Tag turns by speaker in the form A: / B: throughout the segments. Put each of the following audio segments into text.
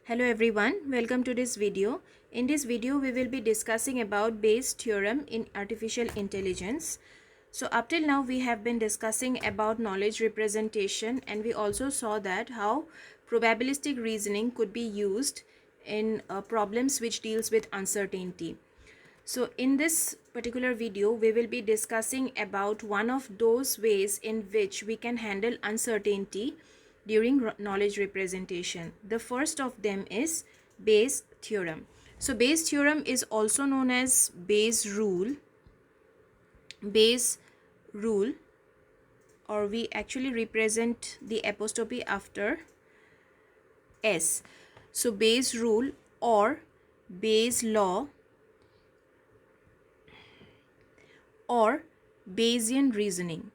A: Hello everyone, welcome to this video. In this video, we will be discussing about Bayes' theorem in artificial intelligence. So up till now, we have been discussing about knowledge representation, and we also saw that how probabilistic reasoning could be used in problems which deals with uncertainty. So in this particular video, we will be discussing about one of those ways in which we can handle uncertainty during knowledge representation. The first of them is Bayes' theorem. So Bayes' theorem is also known as Bayes' rule. Bayes' rule, or we actually represent the apostrophe after S. So Bayes' rule or Bayes' law or Bayesian reasoning.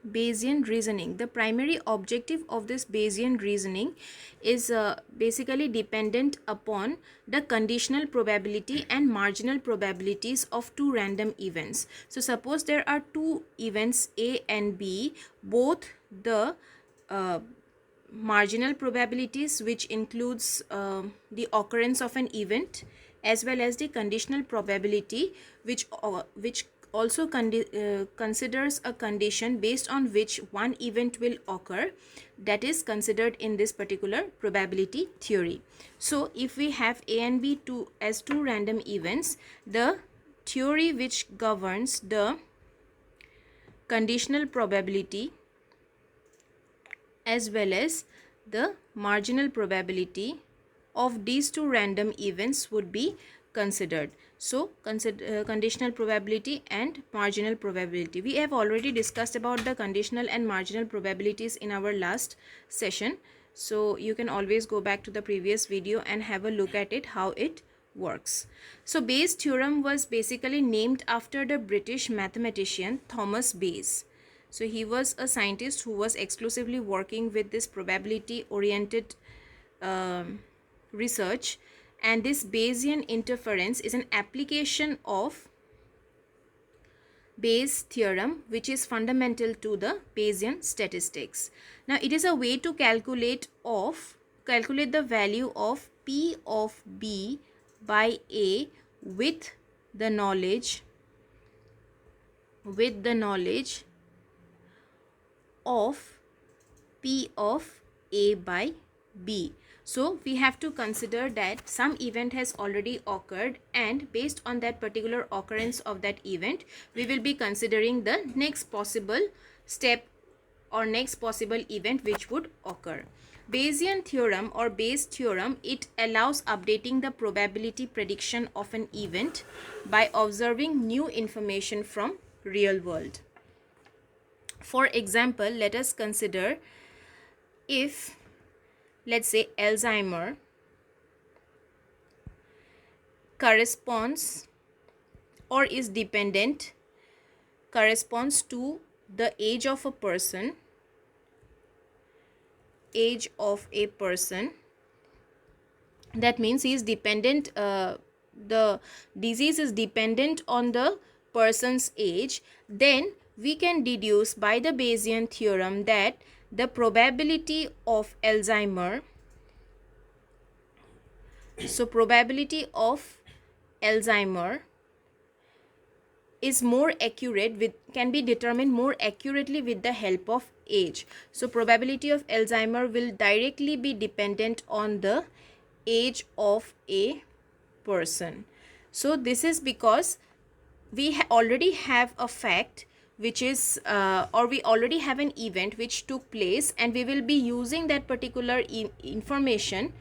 A: Bayesian reasoning. The primary objective of this Bayesian reasoning is basically dependent upon the conditional probability and marginal probabilities of two random events. So suppose there are two events A and B, both the marginal probabilities, which includes the occurrence of an event, as well as the conditional probability, which also considers a condition based on which one event will occur, that is considered in this particular probability theory. So if we have A and B as two random events, the theory which governs the conditional probability as well as the marginal probability of these two random events would be considered. So conditional probability and marginal probability. We have already discussed about the conditional and marginal probabilities in our last session. So you can always go back to the previous video and have a look at it, how it works. So Bayes' theorem was basically named after the British mathematician Thomas Bayes. So he was a scientist who was exclusively working with this probability oriented research, and this Bayesian inference is an application of Bayes' theorem, which is fundamental to the Bayesian statistics. Now it is a way to calculate the value of P of B by A with the knowledge of P of A by B. So we have to consider that some event has already occurred, and based on that particular occurrence of that event, we will be considering the next possible step or next possible event which would occur. Bayesian theorem or Bayes' theorem, it allows updating the probability prediction of an event by observing new information from real world. For example, let us consider if, let's say, Alzheimer corresponds or is dependent, corresponds to the age of a person, that means he is dependent, the disease is dependent on the person's age, then we can deduce by the Bayesian theorem that the probability of Alzheimer, is more accurate can be determined more accurately with the help of age. So probability of Alzheimer will directly be dependent on the age of a person. So this is because we already have a fact which is or we already have an event which took place, and we will be using that particular information,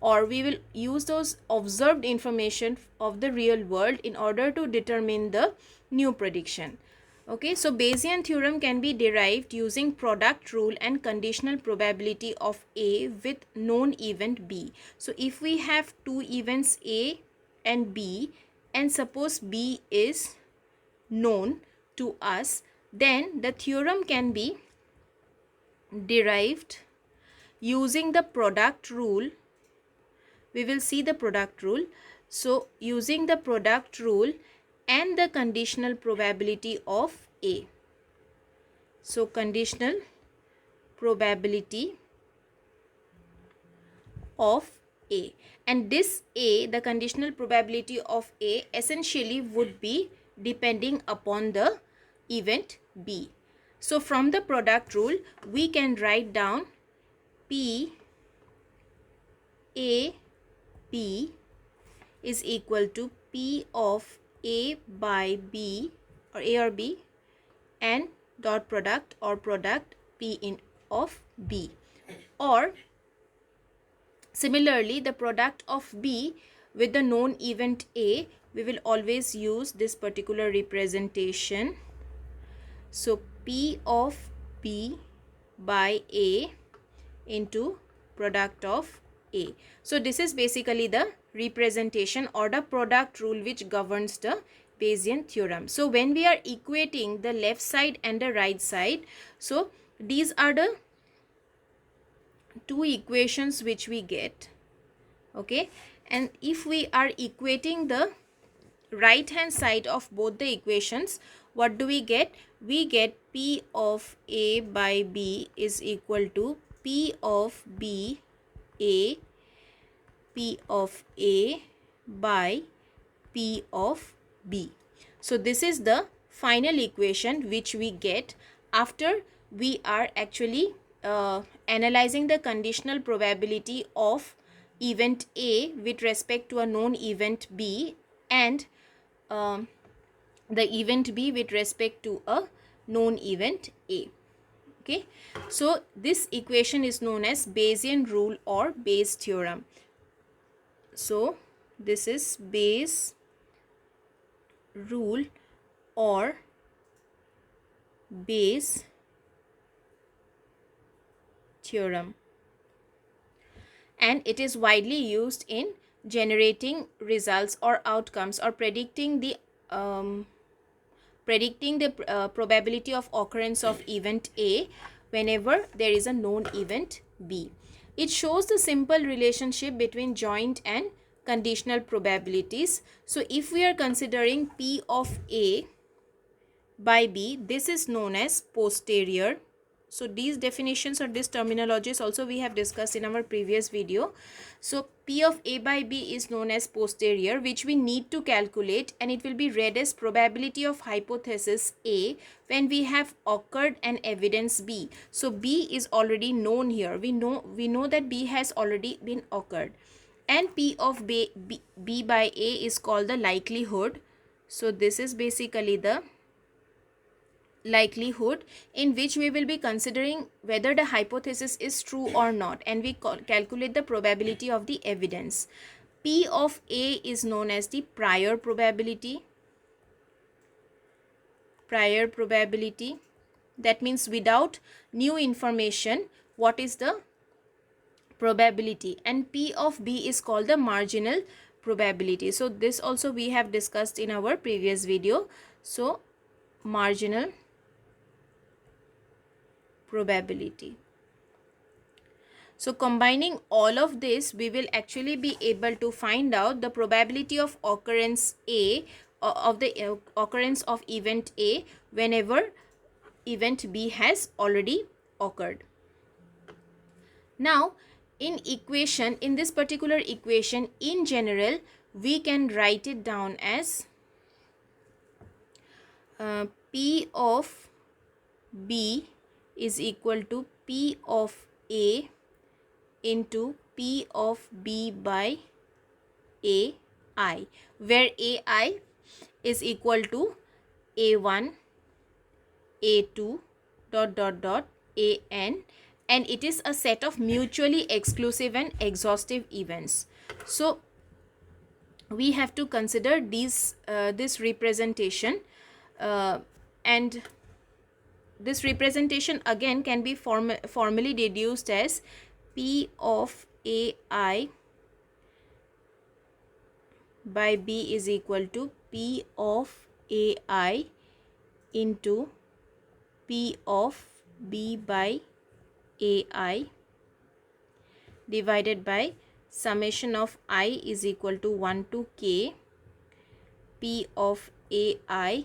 A: or we will use those observed information of the real world in order to determine the new prediction. Okay, so Bayesian theorem can be derived using product rule and conditional probability of A with known event B. So if we have two events A and B, and suppose B is known to us, then the theorem can be derived using the product rule. We will see the product rule. So using the product rule and the conditional probability of A. So conditional probability of A. And this A, the conditional probability of A, essentially would be depending upon the event B. So from the product rule, we can write down P A B is equal to P of A by B, or A or B, and dot product or product P in of B. Or similarly, the product of B with the known event A, we will always use this particular representation. So P of B by A into product of A. So this is basically the representation or the product rule which governs the Bayesian theorem. So when we are equating the left side and the right side, so these are the two equations which we get. Okay, and if we are equating the right hand side of both the equations, what do we get? We get P of A by B is equal to P of B A, P of A by P of B. So this is the final equation which we get after we are actually analyzing the conditional probability of event A with respect to a known event B, and the event B with respect to a known event A. Okay, so this equation is known as Bayesian rule or Bayes theorem. So this is Bayes rule or Bayes theorem, and it is widely used in generating results or outcomes or predicting the probability of occurrence of event A whenever there is a known event B. It shows the simple relationship between joint and conditional probabilities. So if we are considering P of A by B, this is known as posterior. So these definitions or these terminologies also we have discussed in our previous video. So P of A by B is known as posterior, which we need to calculate, and it will be read as probability of hypothesis A when we have occurred an evidence B. So B is already known here. We know that B has already been occurred, and P of B by A is called the likelihood. So this is basically the likelihood in which we will be considering whether the hypothesis is true or not, and we calculate the probability of the evidence. P of A is known as the prior probability. That means without new information, what is the probability, and P of B is called the marginal probability. So this also we have discussed in our previous video. So marginal probability. So combining all of this, we will actually be able to find out the probability of occurrence A, of the occurrence of event A whenever event B has already occurred. Now in this particular equation, in general we can write it down as P of B is equal to P of A into P of B by AI, where AI is equal to A1, A2, AN, and it is a set of mutually exclusive and exhaustive events. So we have to consider these this representation, and this representation again can be formally deduced as P of AI by B is equal to P of AI into P of B by AI divided by summation of I is equal to 1 to K P of AI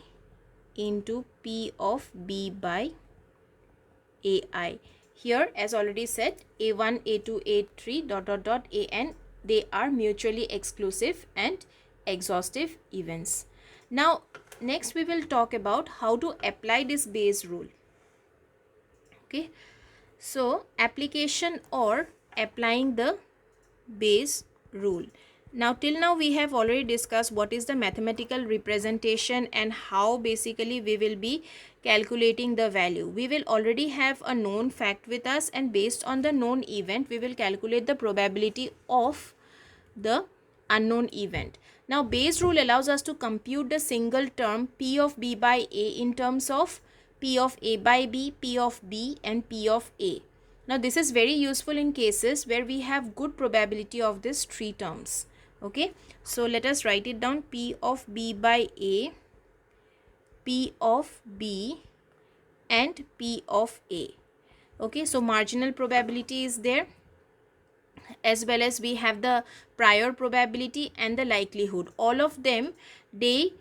A: into P of B by AI. Here, as already said, A1, A2, A3 dot dot dot AN, they are mutually exclusive and exhaustive events. Now, next we will talk about how to apply this Bayes rule. Okay, so application or applying the Bayes rule. Now till now we have already discussed what is the mathematical representation and how basically we will be calculating the value. We will already have a known fact with us, and based on the known event we will calculate the probability of the unknown event. Now Bayes rule allows us to compute the single term P of B by A in terms of P of A by B, P of B and P of A. Now this is very useful in cases where we have good probability of these three terms. Okay, so let us write it down. P of B by A, P of B and P of A. Okay, so marginal probability is there, as well as we have the prior probability and the likelihood. All of them, they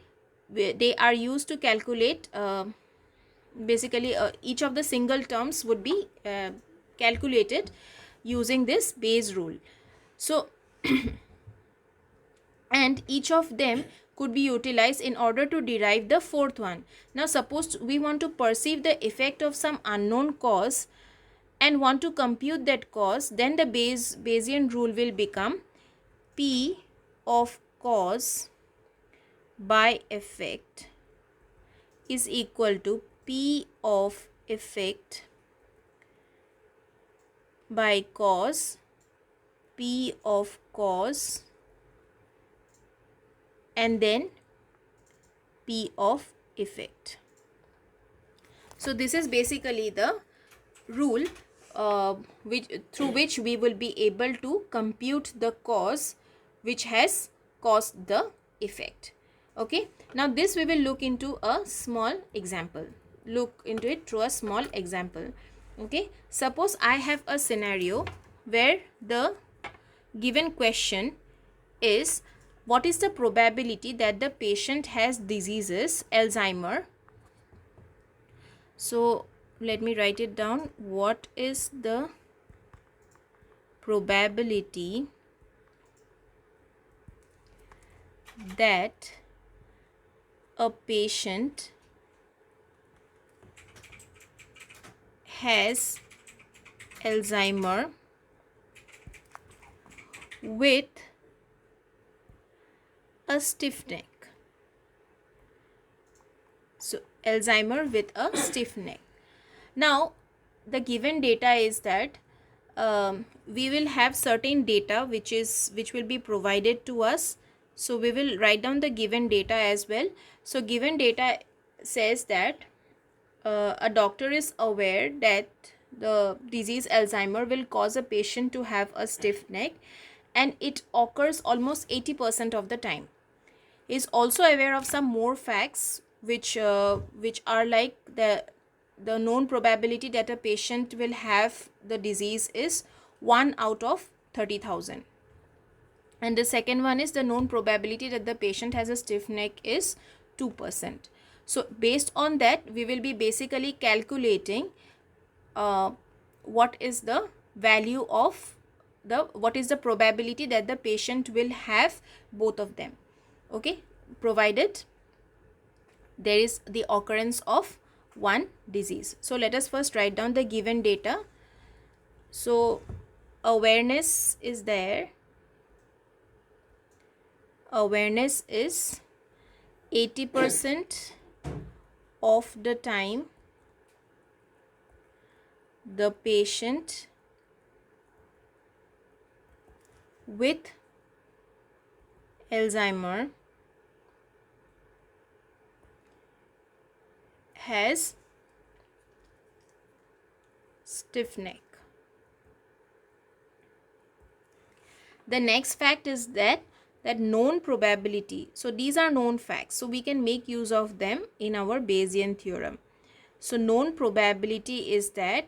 A: are used to calculate basically each of the single terms would be calculated using this Bayes rule. So and each of them could be utilized in order to derive the fourth one. Now suppose we want to perceive the effect of some unknown cause and want to compute that cause, then the Bayesian rule will become P of cause by effect is equal to P of effect by cause, P of cause and then P of effect. So this is basically the rule through which we will be able to compute the cause which has caused the effect. Okay, now this we will look into a small example. Look into it through a small example. Okay, suppose I have a scenario where the given question is, what is the probability that the patient has diseases Alzheimer? So let me write it down. What is the probability that a patient has Alzheimer with a stiff neck? So Alzheimer with a stiff neck. Now the given data is that we will have certain data which will be provided to us. So we will write down the given data as well. So given data says that a doctor is aware that the disease Alzheimer will cause a patient to have a stiff neck, and it occurs almost 80% of the time. He is also aware of some more facts which are like the known probability that a patient will have the disease is 1 out of 30,000. And the second one is the known probability that the patient has a stiff neck is 2%. So based on that, we will be basically calculating what is the value of what is the probability that the patient will have both of them. Okay, provided there is the occurrence of one disease. So let us first write down the given data. So awareness is there. Awareness is 80% of the time the patient with Alzheimer has stiff neck. The next fact is that known probability. So these are known facts, so we can make use of them in our Bayesian theorem. So known probability is that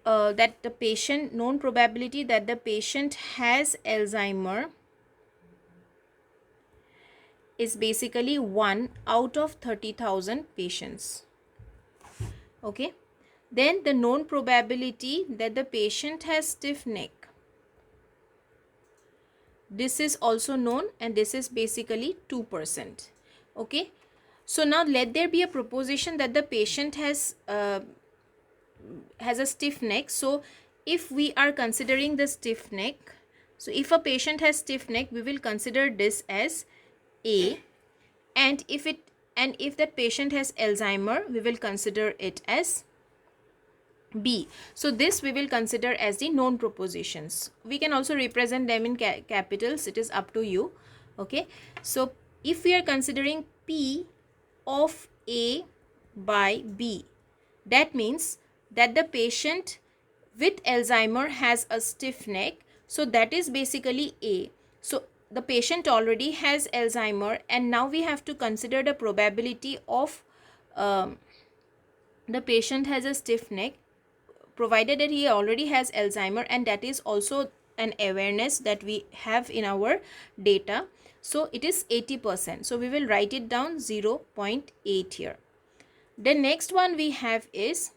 A: known probability that the patient has Alzheimer is basically 1 out of 30,000 patients. Okay, Then the known probability that the patient has stiff neck. This is also known, and this is basically 2%. Okay. So now let there be a proposition that the patient has a stiff neck. So if we are considering the stiff neck, so if a patient has stiff neck, we will consider this as A, and if that patient has Alzheimer, we will consider it as B. So this we will consider as the known propositions. We can also represent them in capitals. It is up to you. Okay. So if we are considering P of A by B, that means that the patient with Alzheimer has a stiff neck. So that is basically A. So the patient already has Alzheimer, and now we have to consider the probability of the patient has a stiff neck, provided that he already has Alzheimer, and that is also an awareness that we have in our data. So it is 80%. So we will write it down 0.8 here. The next one we have is,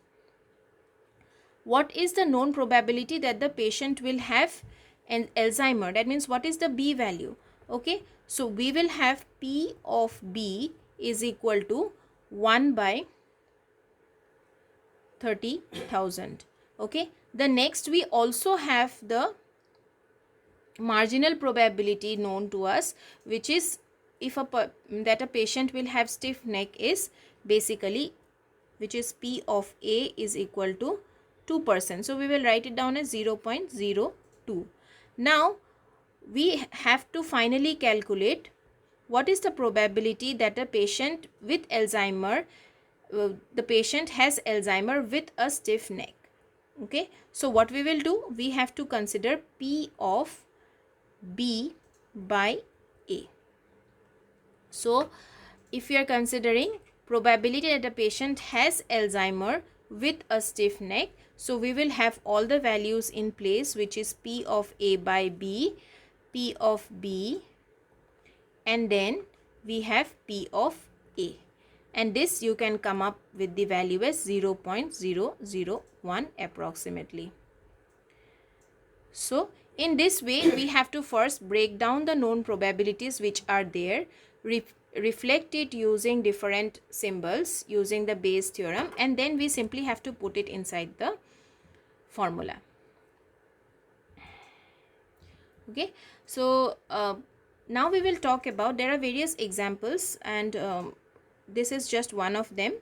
A: what is the known probability that the patient will have an Alzheimer? That means what is the B value? Okay, so we will have P of B is equal to 1 by 30,000. Okay, the next we also have the marginal probability known to us, which is if that a patient will have stiff neck is basically, which is P of A is equal to 2%. So we will write it down as 0.02. Now we have to finally calculate what is the probability that a patient with Alzheimer, the patient has Alzheimer with a stiff neck. Okay, so what we will do, we have to consider P of B by A. So if we are considering probability that a patient has Alzheimer with a stiff neck, so we will have all the values in place, which is P of A by B, P of B, and then we have P of A, and this you can come up with the value as 0.001 approximately. So in this way we have to first break down the known probabilities which are there, reflect it using different symbols using the Bayes theorem, and then we simply have to put it inside the formula. Okay, so now we will talk about, there are various examples, and this is just one of them.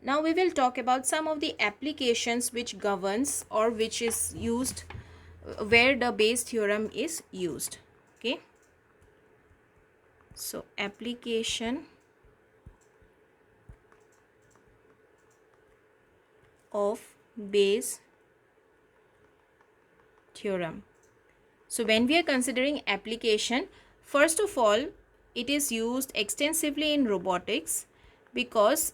A: Now we will talk about some of the applications which governs or which is used where the Bayes theorem is used. Okay, so application of Bayes theorem. So when we are considering application, first of all, it is used extensively in robotics, because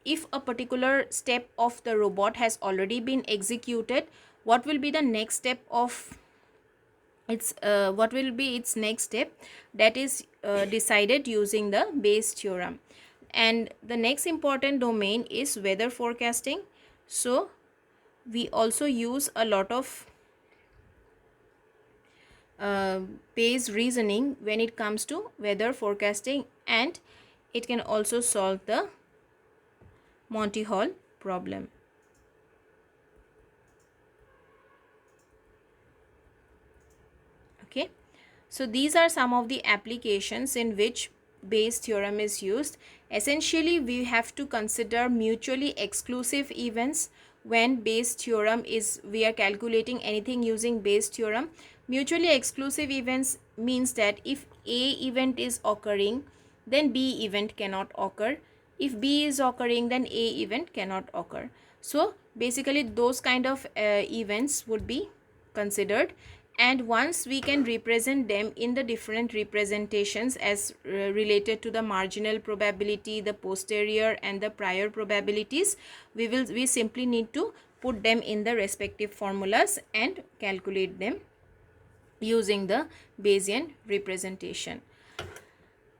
A: if a particular step of the robot has already been executed, what will be the next step of its what will be its next step, that is decided using the Bayes theorem. And the next important domain is weather forecasting. So we also use a lot of Bayes reasoning when it comes to weather forecasting, and it can also solve the Monty Hall problem. Okay, so these are some of the applications in which Bayes theorem is used. Essentially, we have to consider mutually exclusive events when Bayes theorem is, we are calculating anything using Bayes theorem. Mutually exclusive events means that if A event is occurring, then B event cannot occur. If B is occurring, then A event cannot occur. So basically those kind of events would be considered, and once we can represent them in the different representations as related to the marginal probability, the posterior and the prior probabilities, we simply need to put them in the respective formulas and calculate them using the Bayesian representation.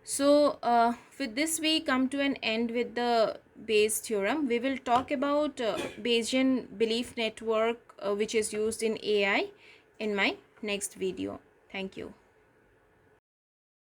A: So with this we come to an end with the Bayes theorem. We will talk about Bayesian belief network which is used in AI in my next video. Thank you.